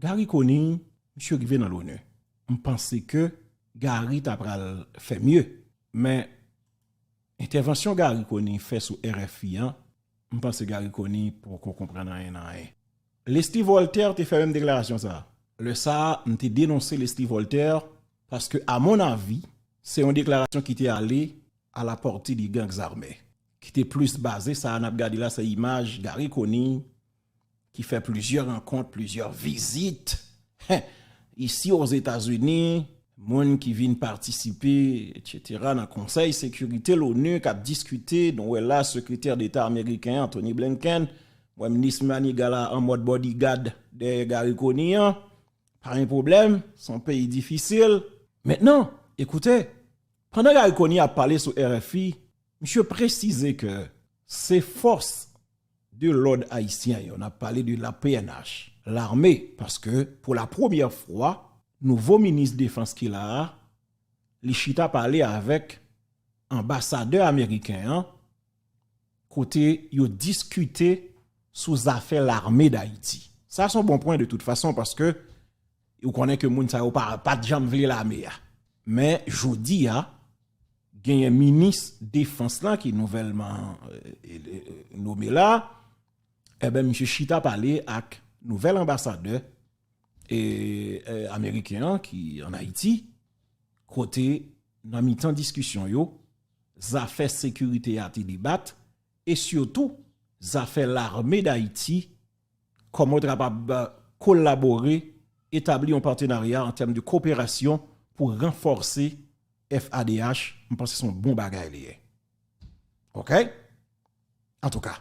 Gary Coney, monsieur qui vient dans l'ONU. On pensait que Gary t'a fait mieux. Mais intervention Gary Coney fait sous RFI, on pense que Gary Coney pour qu'on comprenne rien. Leslie Voltaire t'a fait une déclaration ça. Le ça, on t'a dénoncé Leslie Voltaire parce que à mon avis, c'est une déclaration qui était allée à la portée des gangs armés. Qui était plus basée, ça on a regardé là, cette image, Gary Coney, qui fait plusieurs rencontres, plusieurs visites. Ici aux États-Unis, monde qui viennent participer, etc., dans le Conseil de sécurité, l'ONU, qui a discuté, donc là, secrétaire d'État américain, Anthony Blinken, moi, ministre Manigala en mode bodyguard de Gary Coney, pas un problème, son pays difficile. Maintenant, écoutez, pendant que Gary Coney a parlé sur RFI, monsieur précisait que ces forces de l'ordre haïtien, on a parlé de la PNH, l'armée, parce que pour la première fois, nouveau ministre de défense qu'il a, Lichita parlé avec ambassadeur américain, côté, ils ont discuté sous affaire l'armée d'Haïti. Ça, c'est un bon point de toute façon, parce que vous connaissez que moun sa yo pas de jambe vle l'armée. Mais, jodi il y a un ministre de défense là qui est nouvellement nommé là. Eh bien, M. Chita parlé avec nouvel ambassadeur américain qui en Haïti, côté dans mi-temps discussion yo, affaires sécurité à débat et surtout affaires l'armée d'Haïti, comment capable collaborer, établir un partenariat en termes de coopération pour renforcer FADH. Je pense que c'est un bon bagage. OK? En tout cas.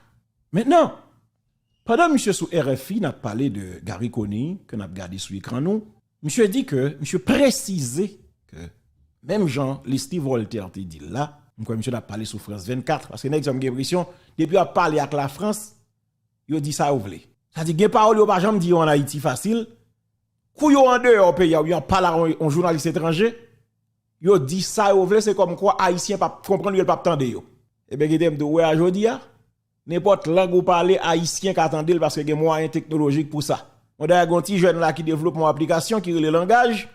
Maintenant, pendant monsieur sous RFI n'a parlé de Gary Coney, que n'a regardé sur l'écran nous, monsieur dit que, monsieur précisé que, même Jean, Leslie Voltaire te dit là, monsieur n'a parlé sur France 24, parce que n'a exemple l'impression, depuis à parler avec la France, il dit ça ou vle. Ça dit, gen parole yo pas jamais dit en Haïti facile, kou yo en dehors pays, yo parle en journaliste étranger, yo dit ça ou vle, c'est comme quoi Haïtien pas comprendre yo pas tande yo. Et bien, il dit, ouais, aujourd'hui, n'importe langue ou parler haïtien qui attendent parce qu'il y a des moyens technologiques pour ça. On a un petit jeune là qui développe une application qui est le langage,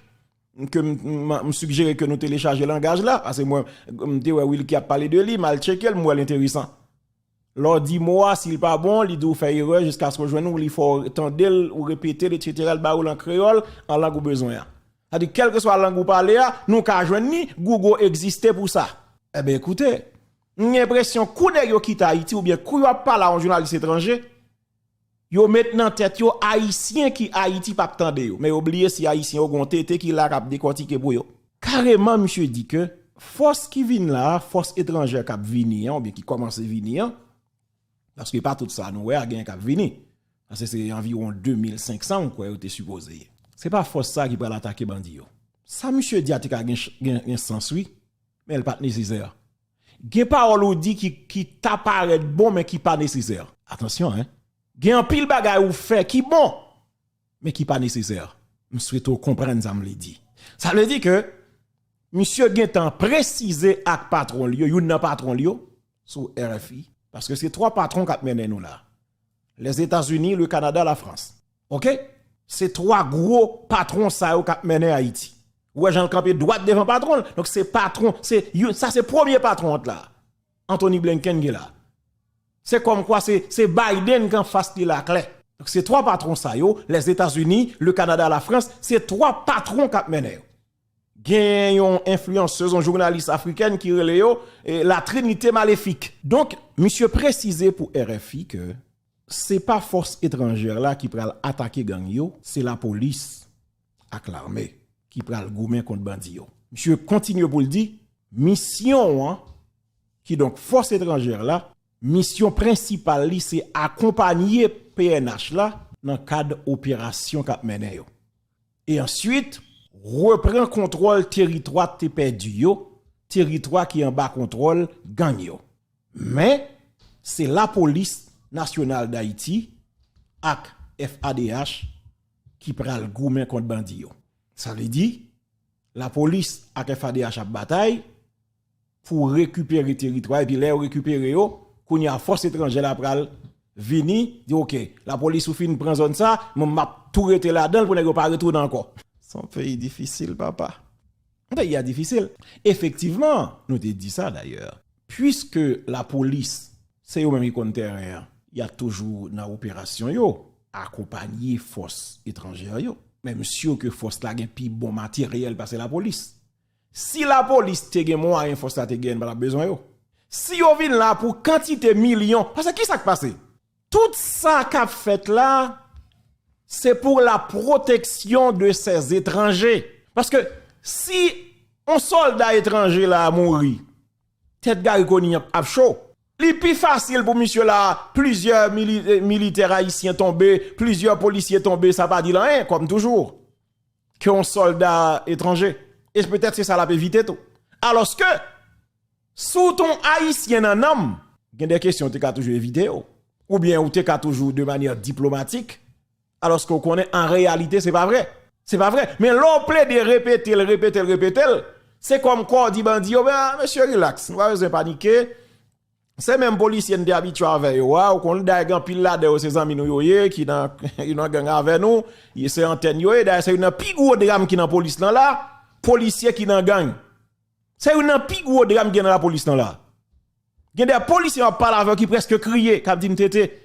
que me suggère que nous télécharger le langage là, parce que moi, Will qui a parlé de lui, mal checké, moi l'intéressant. Lors dit moi, s'il pas bon, il doit faire erreur jusqu'à ce que je nous, il faut tendre ou répéter, etc., le baoul en créole, en langue ou besoin. C'est-à-dire, quelle que soit la langue ou parler, nous, qu'à joindre, Google existait pour ça. Eh bien, écoutez, j'ai l'impression que yo quitte Haïti ou bien kou yo parle en journaliste étranger, yo maintenant tête yo haïtien qui Haïti pas tande yo. Mais oubliez si haïtien ont tété qui la cap décortiquer pour yo. Carrément monsieur dit que force qui vient là, force étrangère qui venir ou bien qui commence venir parce que pas tout ça nous ouais gain qui venir. Parce que c'est environ 2500 quoi était supposé. C'est pas force ça qui va l'attaquer bandi yo. Ça monsieur dit a un sens oui, mais elle pas nécessaire. Gen parole ou dit qui t'apparaît bon mais qui pas nécessaire. Attention hein. Gen un pile bagay ou fait qui bon mais qui pas nécessaire. Je souhaite comprendre ça me le dit. Ça veut dire que monsieur gen temps préciser ak patron li yo, yon nan patron li yo sur RFI parce que c'est trois patrons qui mènent nous là. Les États-Unis, le Canada, la France. OK? C'est trois gros patrons ça yo qui mènent Haïti. Ouais, Jean Campé droit devant patron. Donc c'est patron, ça c'est premier patron là. Anthony Blinken est là. C'est comme quoi c'est Biden qui en face de la clé. Donc c'est trois patrons ça yo, les États-Unis, le Canada, la France, c'est trois patrons qui mènent. Gen yon influenceuse, un journaliste africaine qui relè yo la Trinité maléfique. Donc monsieur précisé pour RFI que c'est pas force étrangère là qui pral attaquer gang yo, c'est la police avec l'armée qui pral goumen contre bandi yo. Monsieur continue pour le dire, mission qui donc force étrangère là, mission principale li c'est accompagner PNH là dans cadre opération qu'a mené yo. Et ensuite reprend contrôle territoire te perdu yo, territoire qui en bas contrôle gang yo. Mais c'est la police nationale d'Haïti ak FADH qui pral goumen contre bandi yo. Ça veut dire, la police a FADH à bataille pour récupérer le territoire et puis les récupérer yo, qu'on y a force étrangère la pral vini, dit OK, la police ou fin prend zone ça, m'a tout rete là-dedans pour ne pas retourner encore. Son pays difficile, papa. Un pays difficile. Effectivement, nous te dit ça d'ailleurs. Puisque la police, c'est eux même qui comptent terrain, il y a toujours dans l'opération yo accompagner force étrangère yo. Même sûr que force la gen pi bon matériel parce que la police. Si la police te gen moyen force la te gen pas besoin yo. Si yo vinn là pour quantité millions, parce que qui ça qui passe? Tout ça qu'a fait là, c'est pour la protection de ces étrangers. Parce que si un soldat étranger là a mouri, tête gari koni a chaud. Li plus facile pour monsieur là, plusieurs militaires haïtiens tombés, plusieurs policiers tombés, ça pas dit rien, comme toujours, qu'un soldat étranger. Et peut-être c'est ça l'a éviter tout. Alors que, sous ton haïtien en homme, il y a des questions que tu as toujours éviter, ou bien ou tu as toujours de manière diplomatique, alors qu'on connaît en réalité, c'est pas vrai. C'est pas vrai. Mais l'on plaît de répéter, c'est comme quoi dit bandi, ben, monsieur relax, nous pas besoin de paniquer. C'est même policier qui est habitué avec eux. Ou qu'on a un pile là de ses amis nous qui dans gang avec nous, c'est antenne yo d'ailleurs c'est une plus gros drame qui dans police là, policier qui dans gang. C'est une plus gros drame qui dans la police là. Il y a des policiers qui parlent avec qui presque crier comme dit tété.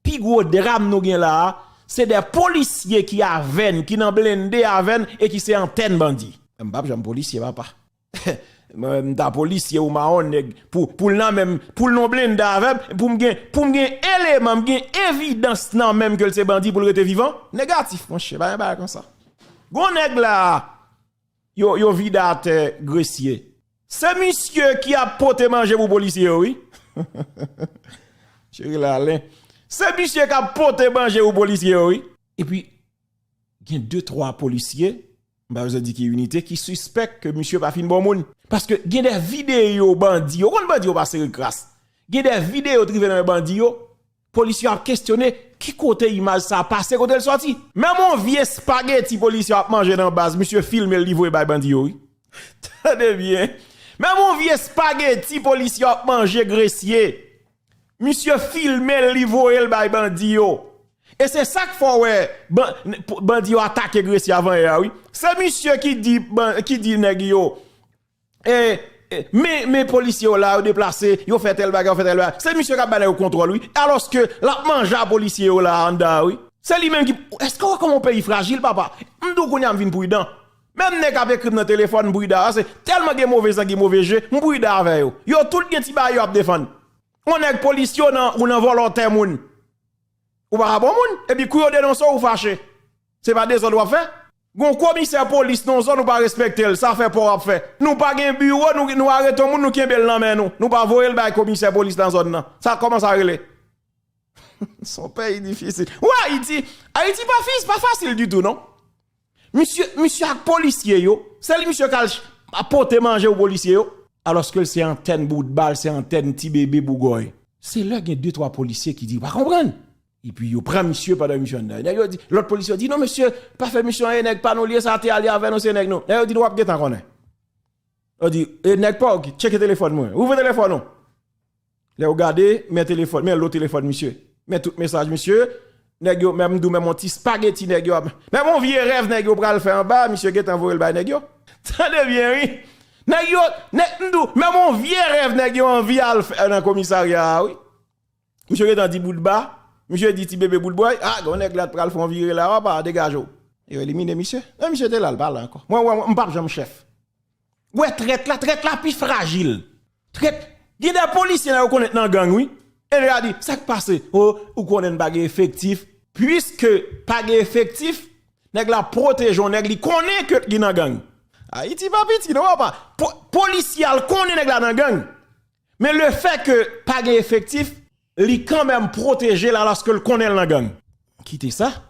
Plus gros drame nous gen là, c'est des policiers qui avèn, qui dans blindé avèn et qui c'est antenne bandi. M'pap j'aime policier papa. Ta policier ou maon pour nan même pour non blende avec pour m'gen élément m'gen évidence nan même que c'est bandit pour le rester vivant négatif mon cher ba comme ça gon nèg là yo vidate grecier c'est monsieur qui a porté manger pour policier oui chéri là c'est monsieur qui a porté manger pour policier oui et puis il y a 2-3 policiers bah vous dit qui unité qui suspecte que monsieur pas fin bon monde parce que il y a des vidéos bandits on bandit pas série crasse il y a des vidéos trivé dans bandits policier a questionné qui côté image ça passé côté le sorti même mon vieux spaghetti policier a mangé dans base monsieur filmer le livre by bandit oui tenez bien même mon vieux spaghetti policier a mangé grecier monsieur filmer le livre le by bandit et c'est ça qu'il faut ouais bandi attaquer Grecier avant oui c'est monsieur qui dit nèg yo mais policiers là déplacé yo fait tel bagarre c'est monsieur qui a bané au contrôle oui alors que la mange à policier là en da oui c'est lui même qui est-ce qu'on comme un pays fragile papa m'dou qu'on y a vinn prudent même nèg avec écrit dans téléphone brida c'est tellement gen mauvais sang gen mauvais jeu brida avec yo tout gen ti ba yo a défendre on est policier ou nan volontaire moun ou pas bon moun et puis couyo dénonce ou fâché c'est pas des doit faire gon commissaire police non zone ou pas respecter ça fait pour faire nous pas gen bureau nous arrêtons moun nous kembel nan men nous pas voyer le bail commissaire police dans zone nan ça commence à relever son pays difficile ouais Haïti pas facile du tout non monsieur ak policier yo c'est lui monsieur qui a porté manger au policier yo alors que c'est antenne bout de balle c'est antenne petit bébé bougoy c'est là qu'il y a 2-3 policiers qui disent pas comprendre. Et puis, il prend monsieur pendant mission. L'autre policier dit, non, monsieur, pas fait mission, nèg pas nous lier, ça t'est allé avec nous, c'est nèg nous. Il dit, nous, on va connaître. Il dit, nèg pas, check le téléphone, moi. Ouvrez le téléphone, non. Là, regardez, mets téléphone, mets l'autre téléphone, monsieur. Mets tout message, monsieur. Nèg yo, même d'où, même mon petit spaghetti, nèg yo. Même mon vieux rêve, nèg yo, pral faire en bas, monsieur, qui est envoyé le bas, nèg yo. Tendez bien, oui. Nèg yo, même mon vieux rêve, nèg yo, envie à faire dans le commissariat, oui. Monsieur, qui est en dit bout de bas. Monsieur dit ti bébé boule boy, on est glad pral font virer là, pas dégage. Et éliminer monsieur. Monsieur était là, le parle encore. Moi m'pas j'aime chef. Ouais, traite là puis fragile. Traite, il y a des policiers là connaît dans gang oui. Et il a dit ça qui passe ou connaît un bagage effectif puisque pas effectif, nèg la protège nèg li connaît que qui dans gang. Haïti pas petit non pas. Policier connaît nèg la dans gang. Mais le fait que pas effectif li quand même protégé là lorsque le connaît la gang. Quittez ça.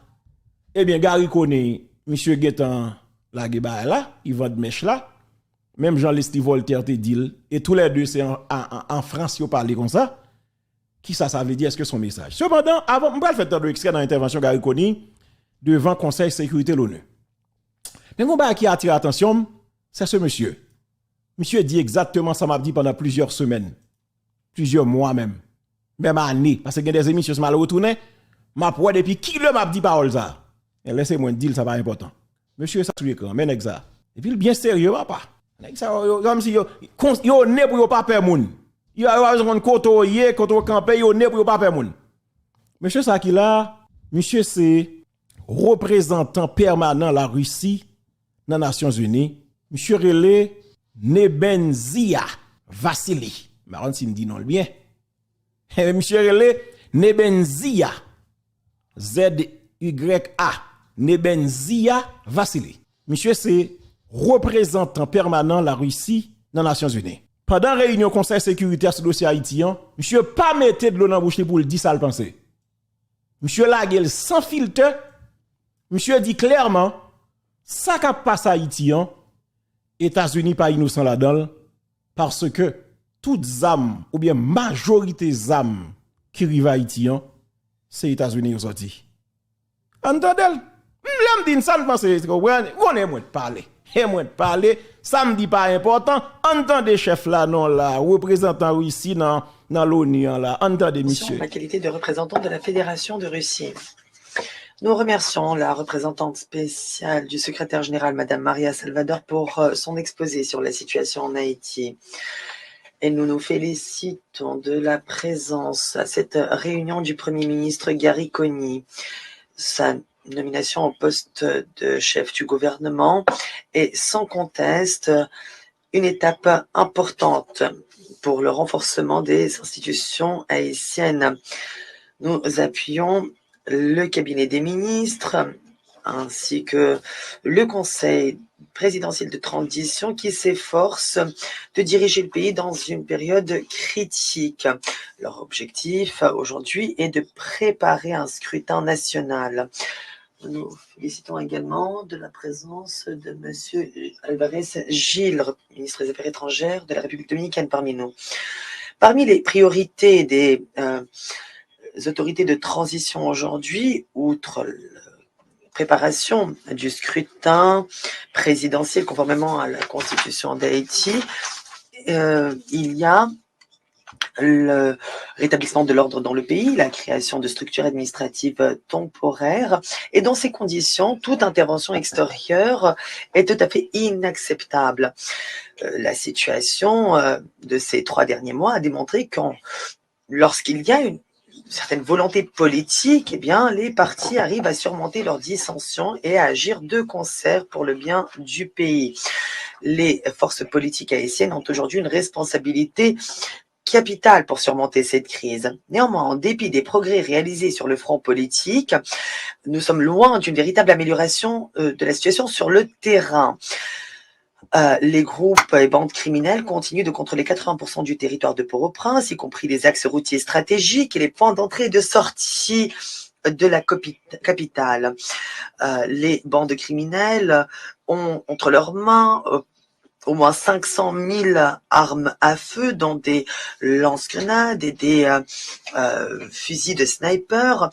Eh bien, Gary connaît monsieur Guetan la geba là, il va de mèche là. Même Jean-Leslie Voltaire te dit et tous les deux c'est en France yo parler comme ça. Qui ça veut dire est-ce que son message. Cependant, avant on va faire tant extrait dans l'intervention Gary connaît devant Conseil sécurité l'ONU. Mais on va qui attire attention, c'est ce monsieur. Monsieur dit exactement ça m'a dit pendant plusieurs semaines, plusieurs mois même. Même année, parce que il y a des émissions, je mal retourné, m'a pour depuis qui le m'a dit parole ça. Et laissez-moi dire, ça pas important. Monsieur, ça sur l'écran, mais ça. Et puis, bien sérieux, papa. Comme si yo né pour yo pas peur moun. Yo a besoin de côtoyer, côté camper, yo né pour yo pas peur moun. Monsieur ça qui là, monsieur c'est représentant permanent la Russie dans les Nations Unies. Monsieur relé Nebenzia Vassili. Marron si me dit non le bien. Monsieur relé Nebenzia Z-Y-A. Nebenzia Vassili. Monsieur, c'est représentant permanent la Russie dans les Nations Unies. Pendant la réunion Conseil sécuritaire sur le dossier haïtien, monsieur pas mettre de l'eau dans la bouche pour le dire ça le penser. Monsieur Laguel sans filtre, monsieur dit clairement, ça qui passe haïtien, États-Unis pas innocent là-dedans, parce que toutes âmes, ou bien majorité âmes qui arrivent haïtien, c'est États-Unis qui sorti. Entendez? L'homme dit ça, je pense que on est moins de parler. Et moins de parler, ça me dit pas important. Entendez chef là, non là, représentant Russie dans l'ONU là, entendez monsieur. Ma qualité de représentant de la Fédération de Russie. Nous remercions la représentante spéciale du secrétaire général, Madame Maria Salvador, pour son exposé sur la situation en Haïti. Et nous nous félicitons de la présence à cette réunion du Premier ministre Gary Coney. Sa nomination au poste de chef du gouvernement est sans conteste une étape importante pour le renforcement des institutions haïtiennes. Nous appuyons le cabinet des ministres ainsi que le Conseil présidentiel de transition qui s'efforce de diriger le pays dans une période critique. Leur objectif aujourd'hui est de préparer un scrutin national. Nous félicitons également de la présence de M. Alvarez Gil, ministre des Affaires étrangères de la République dominicaine parmi nous. Parmi les priorités des autorités de transition aujourd'hui, outre la préparation du scrutin présidentiel conformément à la Constitution d'Haïti, il y a le rétablissement de l'ordre dans le pays, la création de structures administratives temporaires. Et dans ces conditions, toute intervention extérieure est tout à fait inacceptable. La situation de ces 3 derniers mois a démontré que lorsqu'il y a une certaine volonté politique, eh bien, les partis arrivent à surmonter leurs dissensions et à agir de concert pour le bien du pays. Les forces politiques haïtiennes ont aujourd'hui une responsabilité capitale pour surmonter cette crise. Néanmoins, en dépit des progrès réalisés sur le front politique, nous sommes loin d'une véritable amélioration de la situation sur le terrain. Les groupes et bandes criminelles continuent de contrôler 80% du territoire de Port-au-Prince, y compris les axes routiers stratégiques et les points d'entrée et de sortie de la capitale. Les bandes criminelles ont entre leurs mains au moins 500 000 armes à feu, dont des lance-grenades et des fusils de sniper.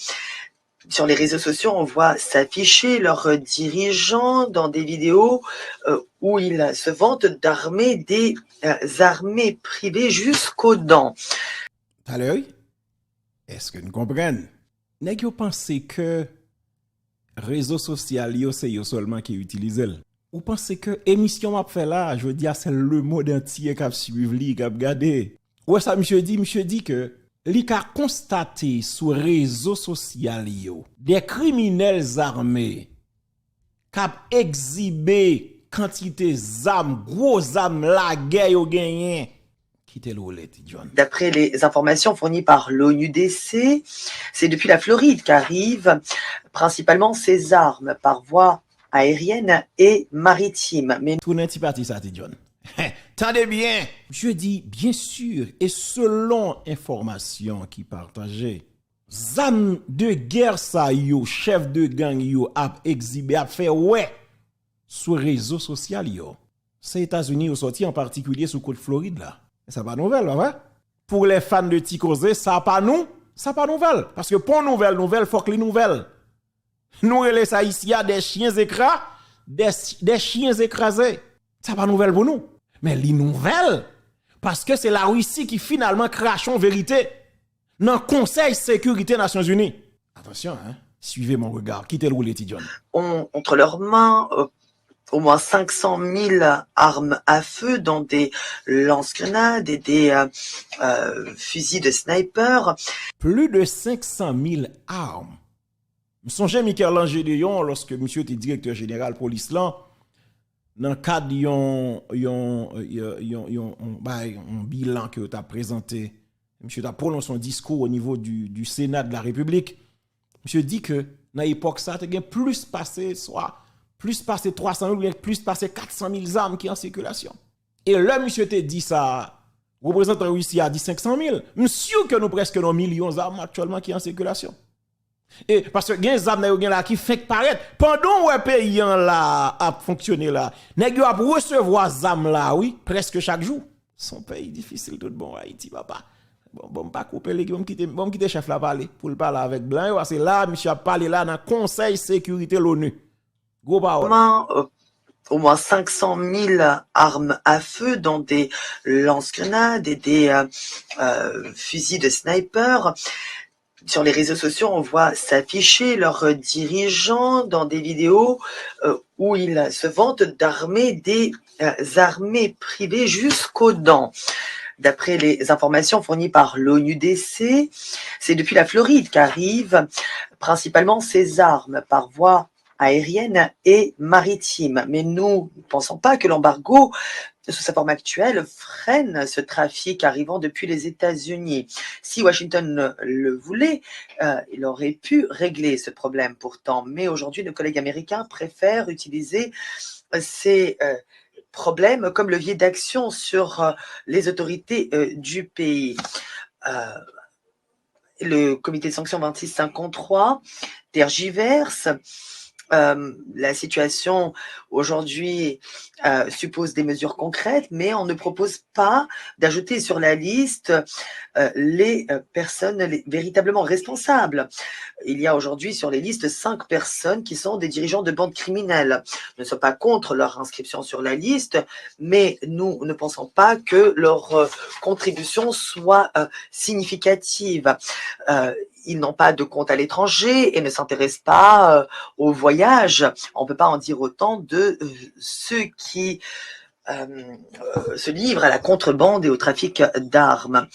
Sur les réseaux sociaux, on voit s'afficher leurs dirigeants dans des vidéos où ils se vantent d'armer des armées privées jusqu'aux dents. À l'œil, est-ce que nous comprenons? N'est-ce que vous pensez que réseaux sociaux, c'est eux seulement qui utilisent? Vous pensez que l'émission m'a fait là, je veux dire, c'est le monde entier qui a suivi, qui a regardé. Ouais, ça, monsieur dit que li ka constaté sur réseaux sociaux des criminels armés qui ont exhibé quantité d'armes, gros armes la guerre au gagné. D'après les informations fournies par l'ONUDC, c'est depuis la Floride qu'arrivent principalement ces armes par voie aérienne et maritime. Mais tournez un petit parti ça, John. Tendez bien. Je dis bien sûr et selon information qui partagée, zam de guerre ça yo, chef de gang yo a exhibé a fait ouais sur réseaux sociaux yo. C'est États-Unis ont sorti en particulier sur côte Floride là. Ça pas nouvelle hein? Pour les fans de Ticozé, ça pas nouvelle parce que pour nouvelle faut que les nouvelles. Nous les haïtiens des chiens écrasés, des chiens écrasés. Ça pas nouvelle pour nous. Mais les nouvelles, parce que c'est la Russie qui finalement crache en vérité. Dans le Conseil Sécurité Nations Unies. Attention, hein? Suivez mon regard. Quittez le roule, étudiant. Ont entre leurs mains au moins 500 000 armes à feu, dont des lance-grenades et des fusils de sniper. Plus de 500 000 armes. Je songe Michael Langédéon lorsque monsieur était directeur général police là, dans le cadre d'un bilan que tu as présenté, monsieur a prononcé un discours au niveau du Sénat de la République. Monsieur dit que dans l'époque ça, tu as plus passé 300 000 ou plus passé 400 000 armes qui sont en circulation. Et là, monsieur te dit ça, représentant Russie a dit 500 000. Monsieur que nous presque nos millions d'armes actuellement qui sont en circulation. Et parce que les armes là qui fait paraître pendant que le pays là a fonctionné là, nèg yo a recevoir armes là oui, presque chaque jour. Son pays difficile tout bon Haïti papa. Bon pas couper les quitter chef là parler pour le parler avec blanc parce que là monsieur a parlé là dans Conseil sécurité l'ONU. Gros parole. Au moins 500 000 armes à feu, dont des lance-grenades et des fusils de sniper. Sur les réseaux sociaux, on voit s'afficher leurs dirigeants dans des vidéos où ils se vantent d'armer des armées privées jusqu'aux dents. D'après les informations fournies par l'ONUDC, c'est depuis la Floride qu'arrivent principalement ces armes par voie aérienne et maritime. Mais nous ne pensons pas que l'embargo, sous sa forme actuelle, freine ce trafic arrivant depuis les États-Unis. Si Washington le voulait, il aurait pu régler ce problème pourtant. Mais aujourd'hui, nos collègues américains préfèrent utiliser ces problèmes comme levier d'action sur les autorités du pays. Le comité de sanctions 2653 tergiverse. La situation aujourd'hui suppose des mesures concrètes, mais on ne propose pas d'ajouter sur la liste les personnes véritablement responsables. Il y a aujourd'hui sur les listes 5 personnes qui sont des dirigeants de bandes criminelles. Nous ne sommes pas contre leur inscription sur la liste, mais nous ne pensons pas que leur contribution soit significative. Ils n'ont pas de compte à l'étranger et ne s'intéressent pas au voyage. On ne peut pas en dire autant de ceux qui se livrent à la contrebande et au trafic d'armes.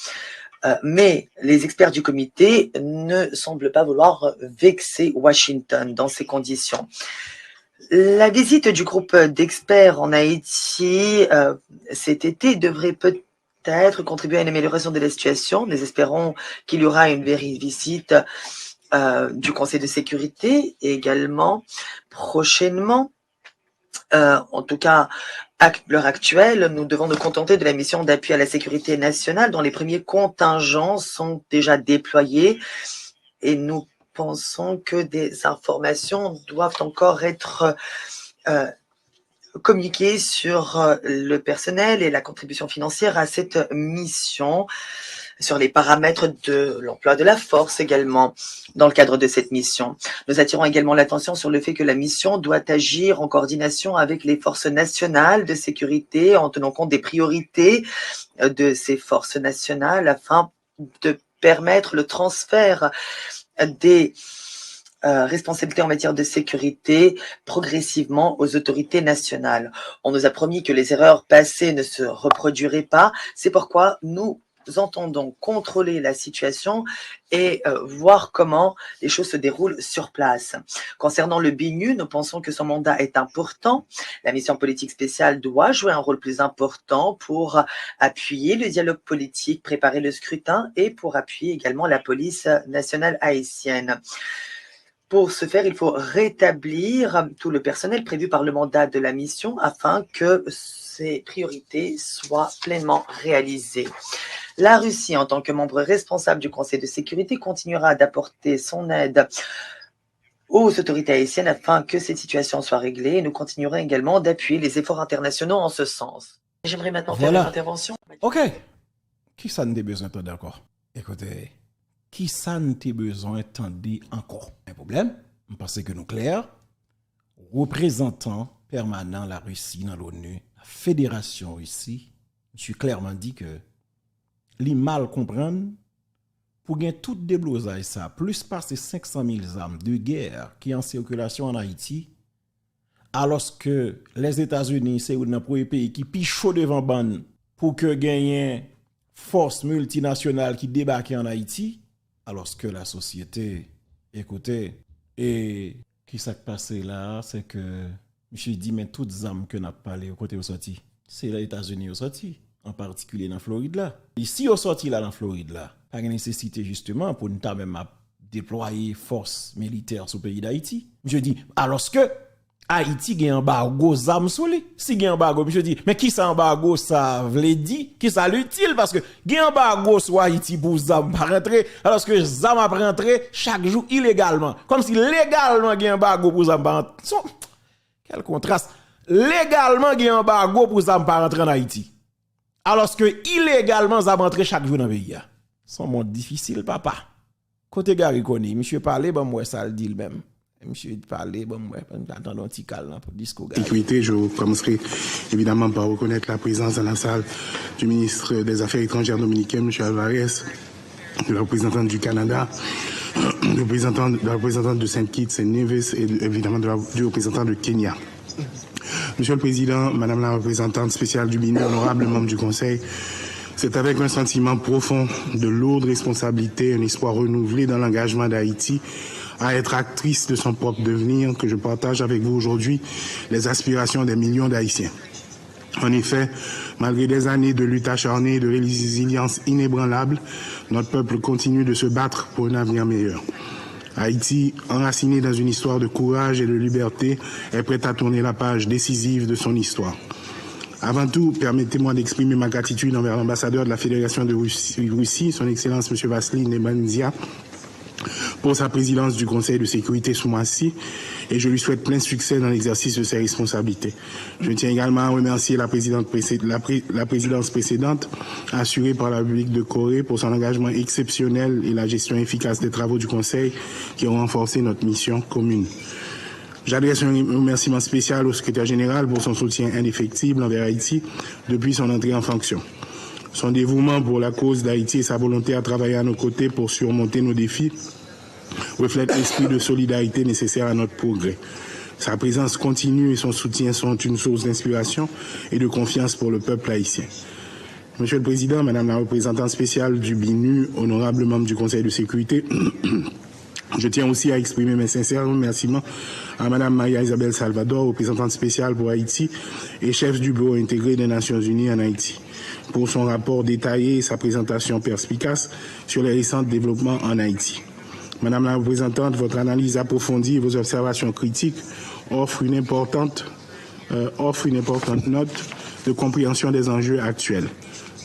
Mais les experts du comité ne semblent pas vouloir vexer Washington dans ces conditions. La visite du groupe d'experts en Haïti cet été devrait peut-être contribuer à une amélioration de la situation. Nous espérons qu'il y aura une visite du Conseil de sécurité également prochainement. En tout cas, à l'heure actuelle, nous devons nous contenter de la mission d'appui à la sécurité nationale dont les premiers contingents sont déjà déployés et nous pensons que des informations doivent encore être communiquées sur le personnel et la contribution financière à cette mission, sur les paramètres de l'emploi de la force également dans le cadre de cette mission. Nous attirons également l'attention sur le fait que la mission doit agir en coordination avec les forces nationales de sécurité en tenant compte des priorités de ces forces nationales afin de permettre le transfert des responsabilités en matière de sécurité progressivement aux autorités nationales. On nous a promis que les erreurs passées ne se reproduiraient pas. C'est pourquoi nous entendons contrôler la situation et voir comment les choses se déroulent sur place. Concernant le BNU, nous pensons que son mandat est important. La mission politique spéciale doit jouer un rôle plus important pour appuyer le dialogue politique, préparer le scrutin et pour appuyer également la police nationale haïtienne. Pour ce faire, il faut rétablir tout le personnel prévu par le mandat de la mission afin que ces priorités soient pleinement réalisées. La Russie, en tant que membre responsable du Conseil de sécurité, continuera d'apporter son aide aux autorités haïtiennes afin que cette situation soit réglée. Et nous continuerons également d'appuyer les efforts internationaux en ce sens. J'aimerais maintenant faire une intervention. OK. Qui ça n'a besoin d'entendre encore? Écoutez, qui ça n'a besoin d'entendre encore? Un problème? Je pense que nous clair. Représentant permanent la Russie dans l'ONU, la Fédération Russie, je suis clairement dit que li mal comprendre pour gagner tout déblosage ça, plus passer 500 000 armes de guerre qui en circulation en Haïti, alors que les États-Unis, c'est un premier pays qui pichot devant ban pour que gagne force multinationale qui débarque en Haïti, alors que la société, écoutez, et qui s'est passé là, c'est que monsieur dit, mais toutes les armes que n'a parlé au côté au sorti, c'est les États-Unis au sorti, en particulier dans Floride là. Ici au sorti là dans Floride là, pas de nécessité justement pour nous même déployer force militaire sur le pays d'Haïti. Je dis, alors que Haïti gen embargo zam sou li. Si gen embargo, monsieur dit, mais qui ça embargo ça vle di? Qui ça l'utile? Parce que gen embargo sur Haïti pour zam pas rentrer, alors que zam a rentrer chaque jour illégalement. Comme si légalement gen embargo pour zam pas rentrer. Quel contraste. Légalement gen embargo pour zam pas rentrer en Haïti. Alors que illégalement zam rentrer chaque jour dans le pays. Son monde difficile, papa. Côté Gary Koni, monsieur parler, bon moi ça le dit le même. Monsieur parler, bon moi attendons un petit calme pour disco. Sécurité, je commencerai évidemment par reconnaître la présence dans la salle du ministre des Affaires étrangères dominicain, M. Alvarez, de la représentante du Canada, de la représentante de Saint-Kitts et Nevis et évidemment du représentant de Kenya. Monsieur le Président, Madame la représentante spéciale du BINU, honorable membre du Conseil, c'est avec un sentiment profond de lourde responsabilité, un espoir renouvelé dans l'engagement d'Haïti à être actrice de son propre devenir que je partage avec vous aujourd'hui les aspirations des millions d'Haïtiens. En effet, malgré des années de lutte acharnée et de résilience inébranlable, notre peuple continue de se battre pour un avenir meilleur. Haïti, enraciné dans une histoire de courage et de liberté, est prête à tourner la page décisive de son histoire. Avant tout, permettez-moi d'exprimer ma gratitude envers l'ambassadeur de la Fédération de Russie, son Excellence M. Vassili Nebensia, pour sa présidence du Conseil de sécurité sous mois-ci, et je lui souhaite plein succès dans l'exercice de ses responsabilités. Je tiens également à remercier la présidence précédente, assurée par la République de Corée, pour son engagement exceptionnel et la gestion efficace des travaux du Conseil qui ont renforcé notre mission commune. J'adresse un remerciement spécial au secrétaire général pour son soutien indéfectible envers Haïti depuis son entrée en fonction. Son dévouement pour la cause d'Haïti et sa volonté à travailler à nos côtés pour surmonter nos défis reflètent l'esprit de solidarité nécessaire à notre progrès. Sa présence continue et son soutien sont une source d'inspiration et de confiance pour le peuple haïtien. Monsieur le Président, Madame la représentante spéciale du BINU, honorable membre du Conseil de sécurité, je tiens aussi à exprimer mes sincères remerciements à Madame Maria Isabelle Salvador, représentante spéciale pour Haïti et chef du bureau intégré des Nations Unies en Haïti, pour son rapport détaillé et sa présentation perspicace sur les récents développements en Haïti. Madame la représentante, votre analyse approfondie et vos observations critiques offrent une importante note de compréhension des enjeux actuels.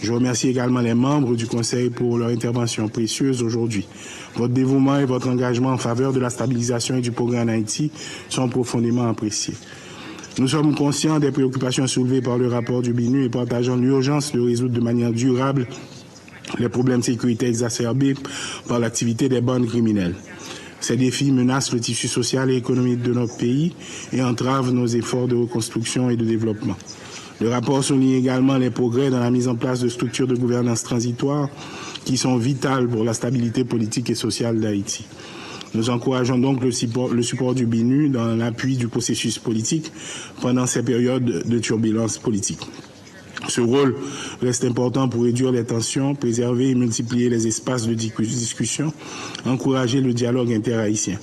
Je remercie également les membres du Conseil pour leur intervention précieuse aujourd'hui. Votre dévouement et votre engagement en faveur de la stabilisation et du progrès en Haïti sont profondément appréciés. Nous sommes conscients des préoccupations soulevées par le rapport du BINU et partageons l'urgence de résoudre de manière durable les problèmes de sécurité exacerbés par l'activité des bandes criminelles. Ces défis menacent le tissu social et économique de notre pays et entravent nos efforts de reconstruction et de développement. Le rapport souligne également les progrès dans la mise en place de structures de gouvernance transitoires qui sont vitales pour la stabilité politique et sociale d'Haïti. Nous encourageons donc le support du BINU dans l'appui du processus politique pendant ces périodes de turbulence politique. Ce rôle reste important pour réduire les tensions, préserver et multiplier les espaces de discussion, encourager le dialogue interhaïtien.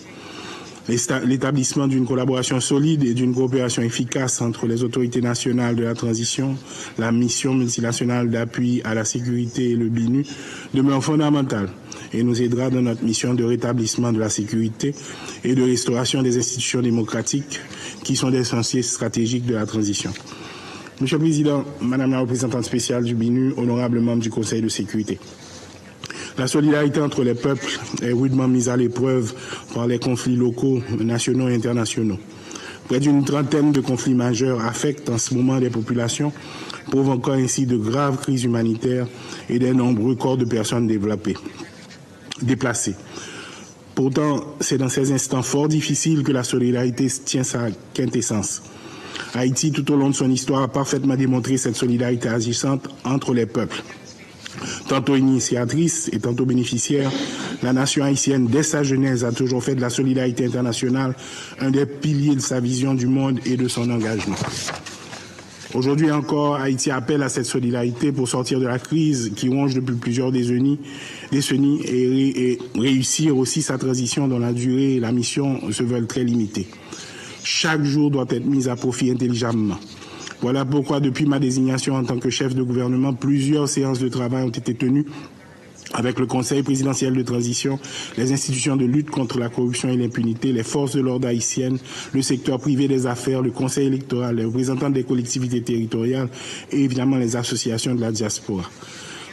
L'établissement d'une collaboration solide et d'une coopération efficace entre les autorités nationales de la transition, la mission multinationale d'appui à la sécurité et le BINU demeure fondamental et nous aidera dans notre mission de rétablissement de la sécurité et de restauration des institutions démocratiques qui sont des chantiers stratégiques de la transition. Monsieur le Président, Madame la représentante spéciale du BINU, honorable membre du Conseil de sécurité. La solidarité entre les peuples est rudement mise à l'épreuve par les conflits locaux, nationaux et internationaux. Près d'une trentaine de conflits majeurs affectent en ce moment les populations, provoquant ainsi de graves crises humanitaires et des nombreux corps de personnes déplacées. Pourtant, c'est dans ces instants fort difficiles que la solidarité tient sa quintessence. Haïti, tout au long de son histoire, a parfaitement démontré cette solidarité agissante entre les peuples. Tantôt initiatrice et tantôt bénéficiaire, la nation haïtienne, dès sa genèse, a toujours fait de la solidarité internationale un des piliers de sa vision du monde et de son engagement. Aujourd'hui encore, Haïti appelle à cette solidarité pour sortir de la crise qui ronge depuis plusieurs décennies et réussir aussi sa transition dont la durée et la mission se veulent très limitées. Chaque jour doit être mis à profit intelligemment. Voilà pourquoi, depuis ma désignation en tant que chef de gouvernement, plusieurs séances de travail ont été tenues avec le Conseil présidentiel de transition, les institutions de lutte contre la corruption et l'impunité, les forces de l'ordre haïtiennes, le secteur privé des affaires, le Conseil électoral, les représentants des collectivités territoriales et évidemment les associations de la diaspora.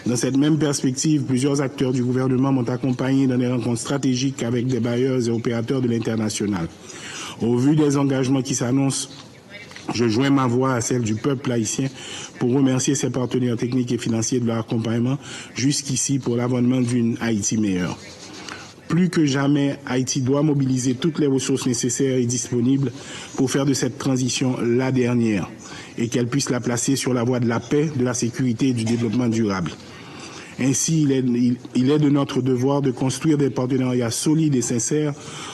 Dans cette même perspective, plusieurs acteurs du gouvernement m'ont accompagné dans des rencontres stratégiques avec des bailleurs et opérateurs de l'international. Au vu des engagements qui s'annoncent, je joins ma voix à celle du peuple haïtien pour remercier ses partenaires techniques et financiers de leur accompagnement jusqu'ici pour l'avènement d'une Haïti meilleure. Plus que jamais, Haïti doit mobiliser toutes les ressources nécessaires et disponibles pour faire de cette transition la dernière et qu'elle puisse la placer sur la voie de la paix, de la sécurité et du développement durable. Ainsi, il est de notre devoir de construire des partenariats solides et sincères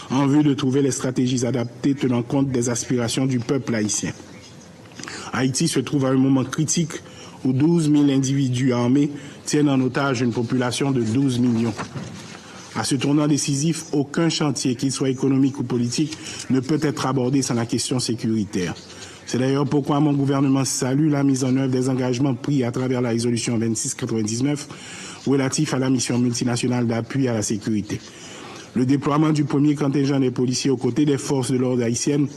en vue de trouver les stratégies adaptées tenant compte des aspirations du peuple haïtien. Haïti se trouve à un moment critique où 12 000 individus armés tiennent en otage une population de 12 millions. À ce tournant décisif, aucun chantier, qu'il soit économique ou politique, ne peut être abordé sans la question sécuritaire. C'est d'ailleurs pourquoi mon gouvernement salue la mise en œuvre des engagements pris à travers la résolution 2699 relatif à la mission multinationale d'appui à la sécurité. Le déploiement du premier contingent des policiers aux côtés des forces de l'ordre haïtiennes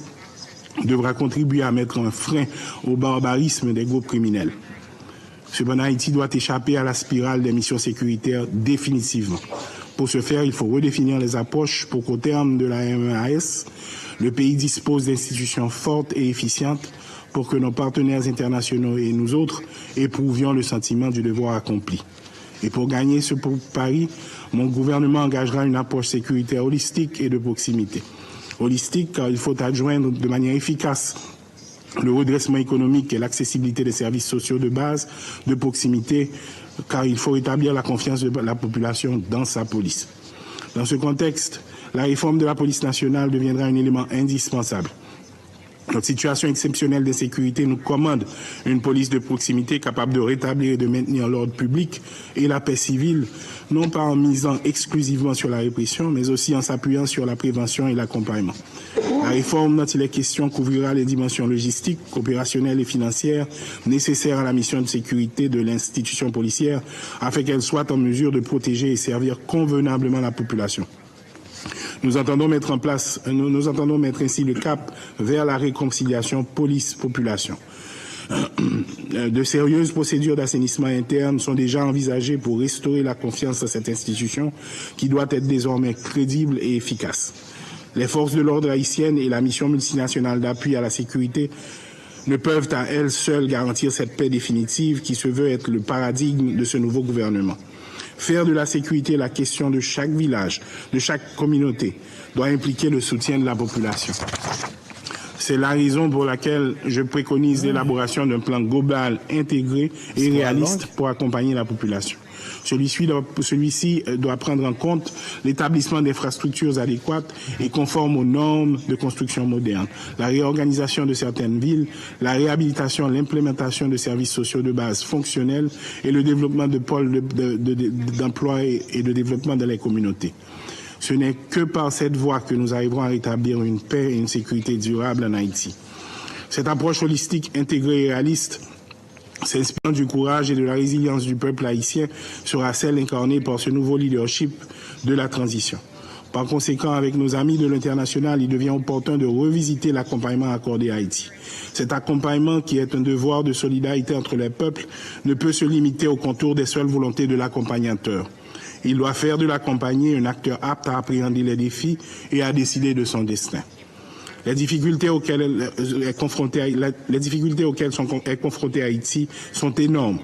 devra contribuer à mettre un frein au barbarisme des groupes criminels. Cependant, Haïti doit échapper à la spirale des missions sécuritaires définitivement. Pour ce faire, il faut redéfinir les approches pour qu'au terme de la MEAS, le pays dispose d'institutions fortes et efficientes pour que nos partenaires internationaux et nous autres éprouvions le sentiment du devoir accompli. Et pour gagner ce pari, mon gouvernement engagera une approche sécuritaire holistique et de proximité. Holistique car il faut adjoindre de manière efficace le redressement économique et l'accessibilité des services sociaux de base, de proximité, car il faut rétablir la confiance de la population dans sa police. Dans ce contexte, la réforme de la police nationale deviendra un élément indispensable. Notre situation exceptionnelle d'insécurité nous commande une police de proximité capable de rétablir et de maintenir l'ordre public et la paix civile, non pas en misant exclusivement sur la répression, mais aussi en s'appuyant sur la prévention et l'accompagnement. La réforme dont il est question couvrira les dimensions logistiques, opérationnelles et financières nécessaires à la mission de sécurité de l'institution policière afin qu'elle soit en mesure de protéger et servir convenablement la population. Nous entendons mettre ainsi le cap vers la réconciliation police-population. De sérieuses procédures d'assainissement interne sont déjà envisagées pour restaurer la confiance dans cette institution qui doit être désormais crédible et efficace. Les forces de l'ordre haïtiennes et la mission multinationale d'appui à la sécurité ne peuvent à elles seules garantir cette paix définitive qui se veut être le paradigme de ce nouveau gouvernement. Faire de la sécurité la question de chaque village, de chaque communauté, doit impliquer le soutien de la population. C'est la raison pour laquelle je préconise l'élaboration d'un plan global, intégré et réaliste pour accompagner la population. Celui-ci doit prendre en compte l'établissement d'infrastructures adéquates et conformes aux normes de construction moderne, la réorganisation de certaines villes, la réhabilitation, l'implémentation de services sociaux de base fonctionnels et le développement de pôles d'emploi et de développement dans les communautés. Ce n'est que par cette voie que nous arriverons à rétablir une paix et une sécurité durable en Haïti. Cette approche holistique, intégrée et réaliste, s'inspirant du courage et de la résilience du peuple haïtien, sera celle incarnée par ce nouveau leadership de la transition. Par conséquent, avec nos amis de l'international, il devient opportun de revisiter l'accompagnement accordé à Haïti. Cet accompagnement, qui est un devoir de solidarité entre les peuples, ne peut se limiter au contour des seules volontés de l'accompagnateur. Il doit faire de l'accompagné un acteur apte à appréhender les défis et à décider de son destin. Les difficultés auxquelles est confronté Haïti sont énormes,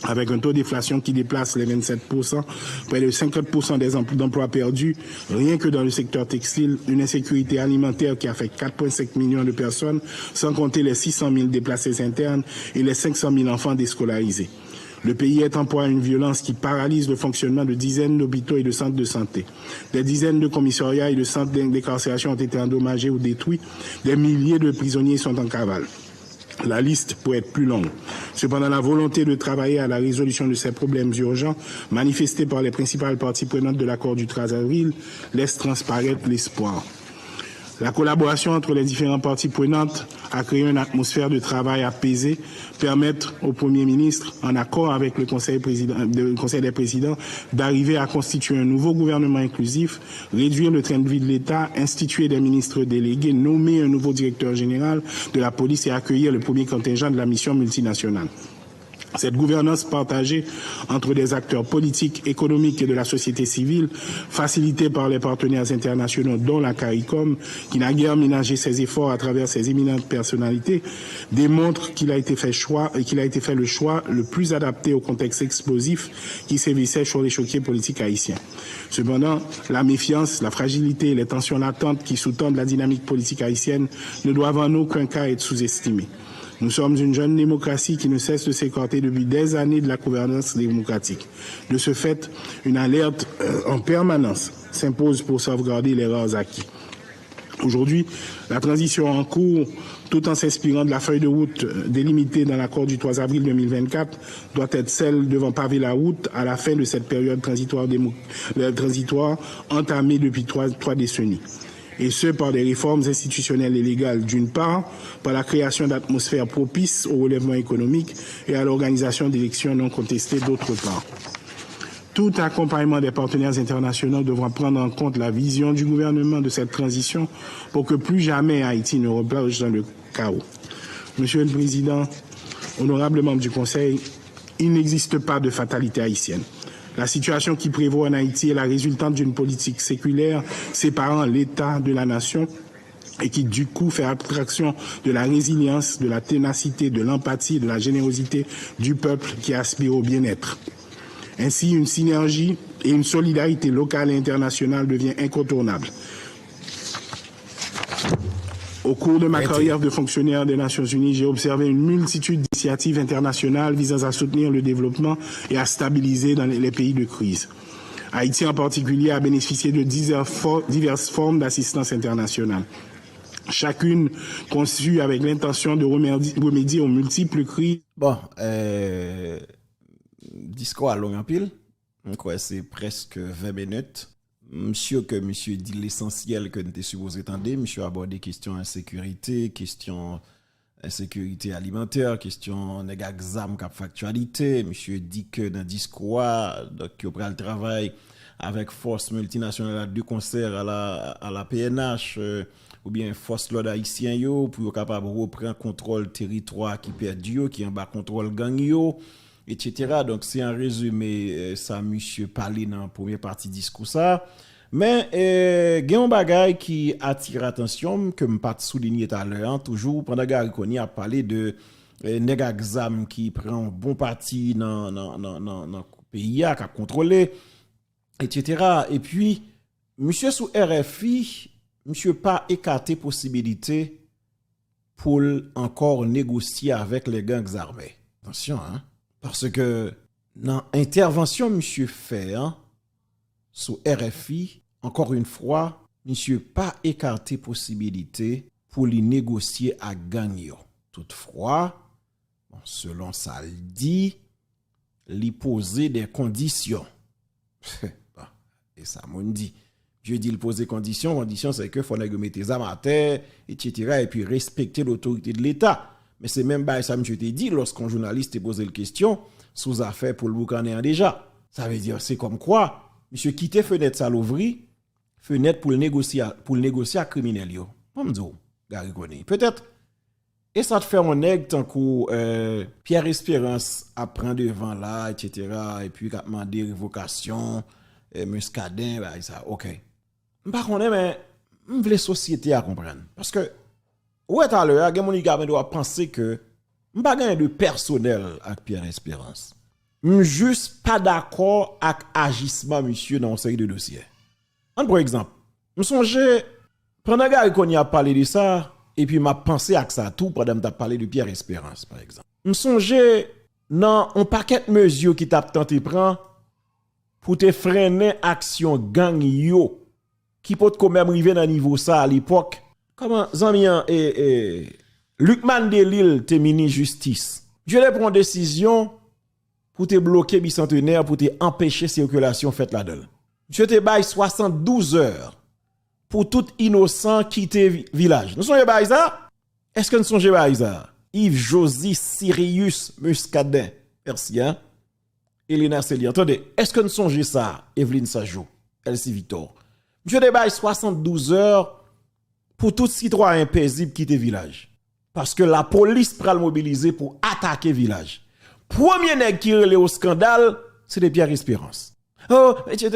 avec un taux d'inflation qui déplace les 27%, près de 50% des emplois perdus, rien que dans le secteur textile, une insécurité alimentaire qui affecte 4,5 millions de personnes, sans compter les 600 000 déplacés internes et les 500 000 enfants déscolarisés. Le pays est en proie à une violence qui paralyse le fonctionnement de dizaines d'hôpitaux et de centres de santé. Des dizaines de commissariats et de centres d'incarcération ont été endommagés ou détruits. Des milliers de prisonniers sont en cavale. La liste peut être plus longue. Cependant, la volonté de travailler à la résolution de ces problèmes urgents, manifestée par les principales parties prenantes de l'accord du 13 avril, laisse transparaître l'espoir. La collaboration entre les différentes parties prenantes a créé une atmosphère de travail apaisée, permettre au Premier ministre, en accord avec le Conseil des présidents, d'arriver à constituer un nouveau gouvernement inclusif, réduire le train de vie de l'État, instituer des ministres délégués, nommer un nouveau directeur général de la police et accueillir le premier contingent de la mission multinationale. Cette gouvernance partagée entre des acteurs politiques, économiques et de la société civile, facilitée par les partenaires internationaux dont la CARICOM, qui n'a guère ménagé ses efforts à travers ses éminentes personnalités, démontre qu'il a été fait le choix le plus adapté au contexte explosif qui sévissait sur l'échiquier politique haïtien. Cependant, la méfiance, la fragilité et les tensions latentes qui sous-tendent la dynamique politique haïtienne ne doivent en aucun cas être sous-estimées. Nous sommes une jeune démocratie qui ne cesse de s'écarter depuis des années de la gouvernance démocratique. De ce fait, une alerte en permanence s'impose pour sauvegarder les rares acquis. Aujourd'hui, la transition en cours, tout en s'inspirant de la feuille de route délimitée dans l'accord du 3 avril 2024, doit être celle devant paver la route à la fin de cette période transitoire entamée depuis trois décennies. Et ce, par des réformes institutionnelles et légales d'une part, par la création d'atmosphères propices au relèvement économique et à l'organisation d'élections non contestées d'autre part. Tout accompagnement des partenaires internationaux devra prendre en compte la vision du gouvernement de cette transition pour que plus jamais Haïti ne replonge dans le chaos. Monsieur le Président, honorables membres du Conseil, il n'existe pas de fatalité haïtienne. La situation qui prévaut en Haïti est la résultante d'une politique séculaire séparant l'État de la nation et qui, du coup, fait abstraction de la résilience, de la ténacité, de l'empathie, de la générosité du peuple qui aspire au bien-être. Ainsi, une synergie et une solidarité locale et internationale devient incontournable. Au cours de ma carrière de fonctionnaire des Nations Unies, j'ai observé une multitude d'initiatives internationales visant à soutenir le développement et à stabiliser dans les pays de crise. Haïti en particulier a bénéficié de diverses formes d'assistance internationale, chacune conçue avec l'intention de remédier aux multiples crises. Bon, discours à long en pile, c'est presque 20 minutes. Monsieur dit l'essentiel que nous étions supposé entendre, monsieur a abordé question insécurité, question insécurité alimentaire, question exam cap factualité, monsieur dit que dans discours donc il prend le travail avec force multinationale de concert à la PNH ou bien force l'ordre haïtien yo pour capable reprendre contrôle territoire qui perdu qui en bas contrôle gang yo, etc. Donc c'est un résumé ça monsieur parler dans la première partie discours ça. Mais il y a un bagay qui attire attention que me pas souligner tout à l'heure toujours pendant Gary Koni a parlé de nèg exam qui prend bon parti dans pays qui a contrôlé, etc. Et puis monsieur sous RFI monsieur pas écarté possibilité pour encore négocier avec les gangs armés. Attention parce que dans intervention monsieur fait sous RFI, encore une fois, monsieur pas écarté possibilité pour les négocier à gang. Toutefois, selon ça le dit, lui poser des conditions. Et ça m'a dit. Je dis le poser conditions c'est que faut mettre des armes à terre, etc. et puis respecter l'autorité de l'État. Mais c'est même pas ça que je t'ai dit lorsqu'un journaliste t'a posé la question sous affaire pour le boucaner déjà. Ça veut dire c'est comme quoi monsieur quitte fenêtre ça l'ouvrir fenêtre pour le négocier à criminel yo. Pas me dire Gary Koni. Peut-être et ça te fait un nèg tant que Pierre Espérance apprend devant là etc. et puis qu'a demandé révocation Muscadin bah ça OK. Par contre mais on veut société à comprendre parce que ouais tout à l'heure gen mon gars doit penser que on pas gagner de personnel avec Pierre Espérance. Juste pas d'accord avec agissement monsieur dans une série de dossiers. Par exemple, je songe pendant qu'on y a parlé de ça et puis m'a pensé à ça tout pendant m'a parlé de Pierre Espérance par exemple. Je songe non, on paquet de mesures qui t'a tenté prendre pour te freiner action gang yo qui peut quand même arriver dans niveau ça à l'époque. Comment Zamian Luc Mandelil te ministre justice. Je vais prendre décision pour te bloquer bicentenaire pour te empêcher circulation faite là-dedans. Je te baille 72 heures pour tout innocent quitter village. Nous sommes baille ça? Est-ce que nous sommes baille ça? Yves Josie Sirius Muscadin. Merci hein. Elena Célie. Attendez, est-ce que nous sommes ça? Evelyne Sajo, Elsie Victor. Je te baille 72 heures pour tout citoyen paisible quitter village. Parce que la police pral mobiliser pour attaquer village. Premier nèg qui relève au scandale, c'est des Pierre Espérance. Oh, etc.